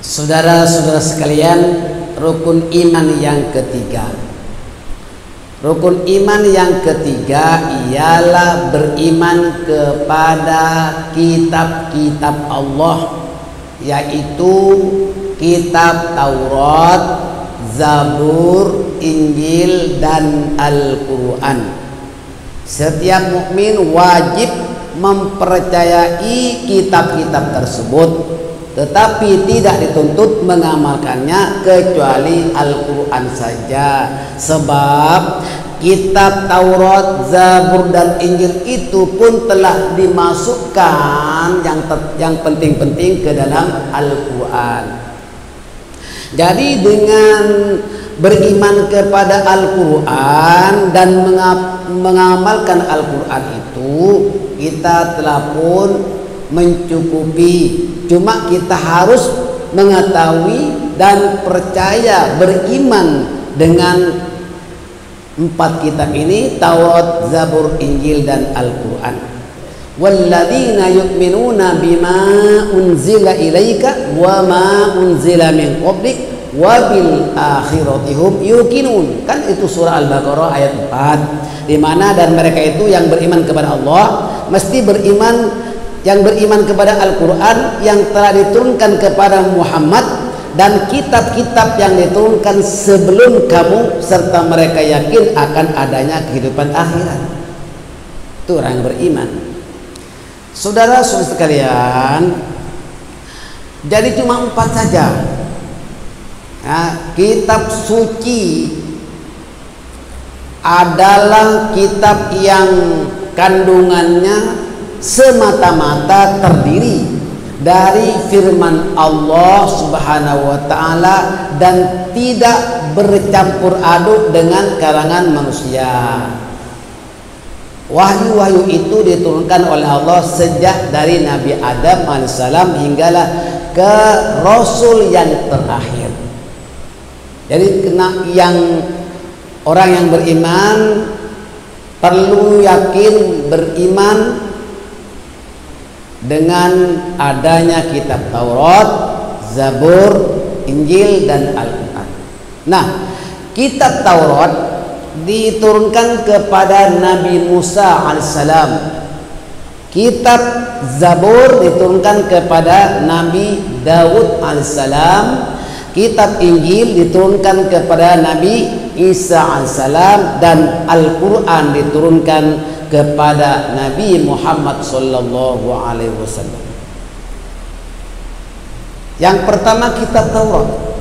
Saudara-saudara sekalian, rukun iman yang ketiga. Rukun iman yang ketiga ialah beriman kepada kitab-kitab Allah, yaitu kitab Taurat, Zabur, Injil, dan Al-Quran. Setiap mukmin wajib mempercayai kitab-kitab tersebut, tetapi tidak dituntut mengamalkannya kecuali Al-Quran saja. Sebab kitab Taurat, Zabur, dan Injil itu pun telah dimasukkan yang penting-penting ke dalam Al-Quran. Jadi dengan beriman kepada Al-Quran dan mengamalkan Al-Quran itu, kita telah pun mencukupi. Cuma kita harus mengetahui dan percaya, beriman dengan 4 kitab ini: Taurat, Zabur, Injil, dan Al-Quran. Walladzina yu'minuna bima unzila ilaika wa ma unzila min qablik wa bil akhirati hum yuqinun. Kan itu surah Al-Baqarah ayat 4, di mana dan mereka itu yang beriman kepada Allah mesti beriman, yang beriman kepada Al-Quran yang telah diturunkan kepada Muhammad dan kitab-kitab yang diturunkan sebelum kamu, serta mereka yakin akan adanya kehidupan akhirat. Itu orang yang beriman. Saudara-saudara sekalian, jadi cuma 4 saja. Kitab suci adalah kitab yang kandungannya semata-mata terdiri dari firman Allah Subhanahu wa Ta'ala dan tidak bercampur aduk dengan karangan manusia. Wahyu-wahyu itu diturunkan oleh Allah sejak dari Nabi Adam alaihissalam hinggalah ke Rasul yang terakhir. Jadi orang yang beriman perlu yakin beriman dengan adanya kitab Taurat, Zabur, Injil, dan Al-Quran. Nah, kitab Taurat diturunkan kepada Nabi Musa alaihissalam. Kitab Zabur diturunkan kepada Nabi Daud alaihissalam. Kitab Injil diturunkan kepada Nabi Isa alaihissalam, dan Al-Quran diturunkan kepada Nabi Muhammad sallallahu alaihi wasallam. Yang pertama, kitab Taurat.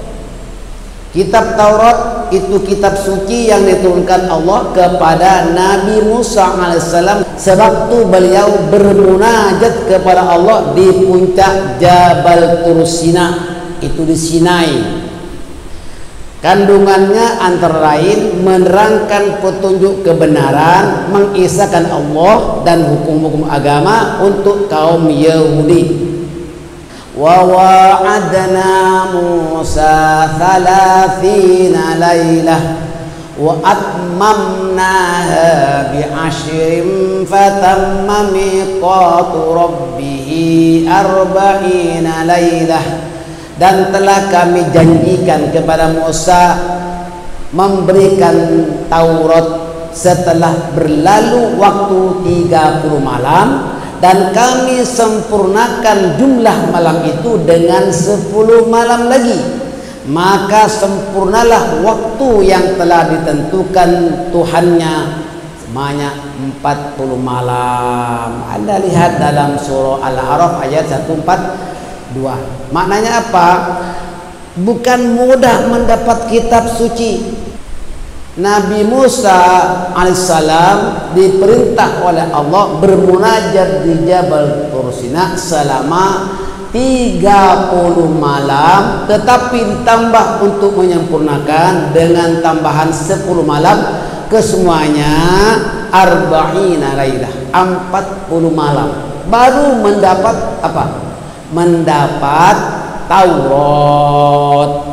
Kitab Taurat itu kitab suci yang diturunkan Allah kepada Nabi Musa alaihissalam sewaktu beliau bermunajat kepada Allah di puncak Jabal Tur Sina, itu di Sinai. Kandungannya antara lain menerangkan petunjuk kebenaran, mengisahkan Allah dan hukum-hukum agama untuk kaum Yahudi. Wa wa'adna Musa 30 lailah wa atmamnaha bi'ashrin fatamma miqatu rabbih 40 lailah. Dan telah kami janjikan kepada Musa memberikan Taurat setelah berlalu waktu 30 malam, dan kami sempurnakan jumlah malam itu dengan 10 malam lagi. Maka sempurnalah waktu yang telah ditentukan Tuhannya sebanyak 40 malam. Anda lihat dalam surah Al-A'raf ayat 142. Maknanya apa? Bukan mudah mendapat kitab suci. Nabi Musa alaihissalam diperintah oleh Allah bermunajat di Jabal Tur Sina selama 30 malam, tetapi ditambah untuk menyempurnakan dengan tambahan 10 malam, kesemuanya 40 lailah, 40 malam baru mendapat apa? Mendapat Taurat.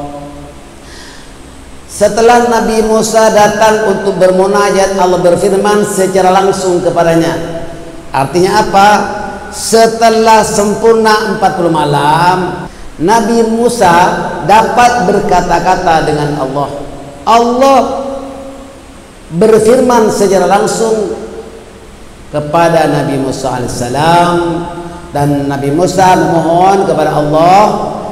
Setelah Nabi Musa datang untuk bermunajat, Allah berfirman secara langsung kepadanya. Artinya apa? Setelah sempurna 40 malam, Nabi Musa dapat berkata-kata dengan Allah. Allah berfirman secara langsung kepada Nabi Musa alaihissalam, dan Nabi Musa memohon kepada Allah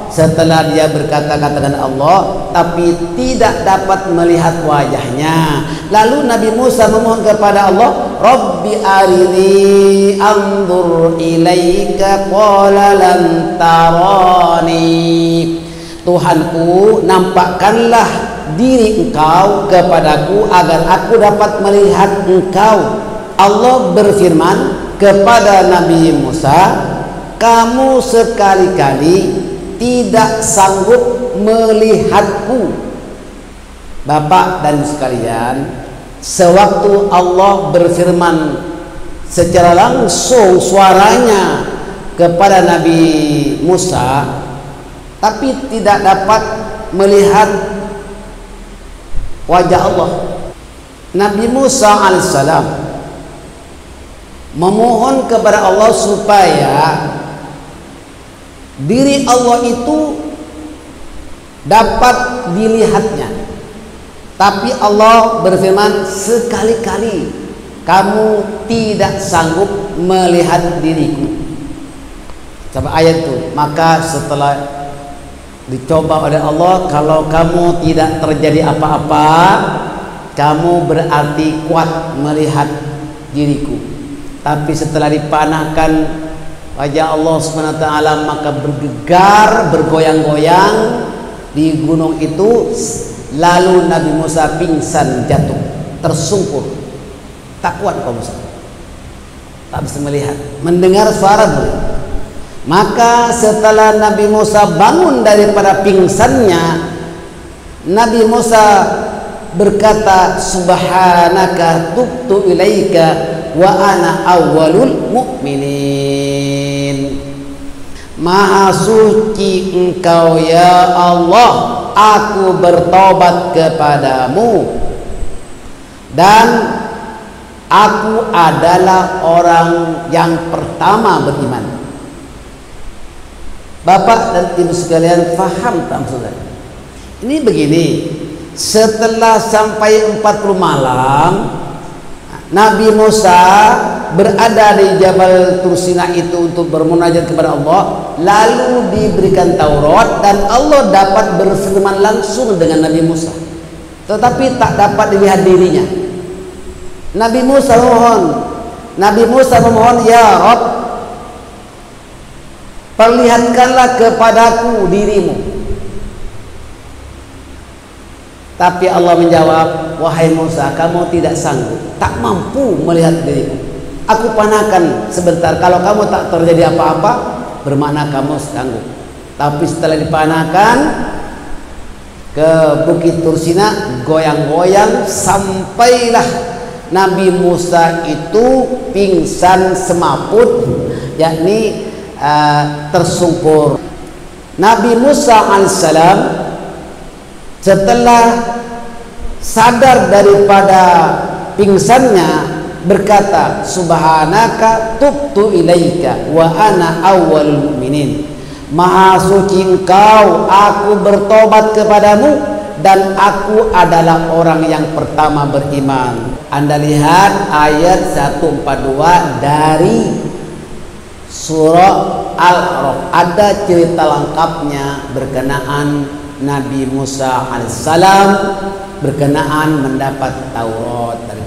setelah dia berkata-kata dengan Allah tapi tidak dapat melihat wajahnya. Lalu Nabi Musa memohon kepada Allah, Rabbi arini anzur ilaika qala lan tarani. Tuhanku, nampakkanlah diri engkau kepadaku agar aku dapat melihat engkau. Allah berfirman kepada Nabi Musa, kamu sekali-kali tidak sanggup melihatku. Bapak dan sekalian, sewaktu Allah berfirman secara langsung suaranya kepada Nabi Musa, tapi tidak dapat melihat wajah Allah, Nabi Musa alaihissalam memohon kepada Allah supaya diri Allah itu dapat dilihatnya. Tapi Allah berfirman, sekali-kali kamu tidak sanggup melihat diriku. Coba ayat itu. Maka setelah dicoba oleh Allah, kalau kamu tidak terjadi apa-apa, kamu berarti kuat melihat diriku. Tapi setelah dipanahkan wajah Allah SWT, maka bergegar, bergoyang-goyang di gunung itu. Lalu Nabi Musa pingsan, jatuh, tersungkur, tak kuat kau Musa, tak bisa melihat, mendengar suara boleh. Maka setelah Nabi Musa bangun daripada pingsannya, Nabi Musa berkata, subhanaka tubtu ilaika wa ana awwalul mu'minin. Maha suci engkau ya Allah, aku bertobat kepadamu dan aku adalah orang yang pertama beriman. Bapak dan ibu sekalian, faham tak maksudnya? Ini begini, setelah sampai 40 malam Nabi Musa berada di Jabal Tursina itu untuk bermunajat kepada Allah, lalu diberikan Taurat dan Allah dapat berfirman langsung dengan Nabi Musa, tetapi tak dapat dilihat dirinya. Nabi Musa memohon, ya Rabb, perlihatkanlah kepadaku dirimu. Tapi Allah menjawab, wahai Musa, kamu tidak sanggup, tak mampu melihat dirimu. Aku panahkan sebentar, kalau kamu tak terjadi apa-apa, bermakna kamu sanggup. Tapi setelah dipanahkan ke Bukit Tursina, goyang-goyang, sampailah Nabi Musa itu pingsan semaput, yakni tersungkur. Nabi Musa alaihissalam setelah sadar daripada pingsannya berkata, subhanaka tubtu ilaika wa ana awwalul mu'minin. Maha suci engkau, aku bertobat kepadamu dan aku adalah orang yang pertama beriman. Anda lihat ayat 142 dari surah Al-A'raf, ada cerita lengkapnya berkenaan Nabi Musa alaihissalam berkenaan mendapat Taurat dari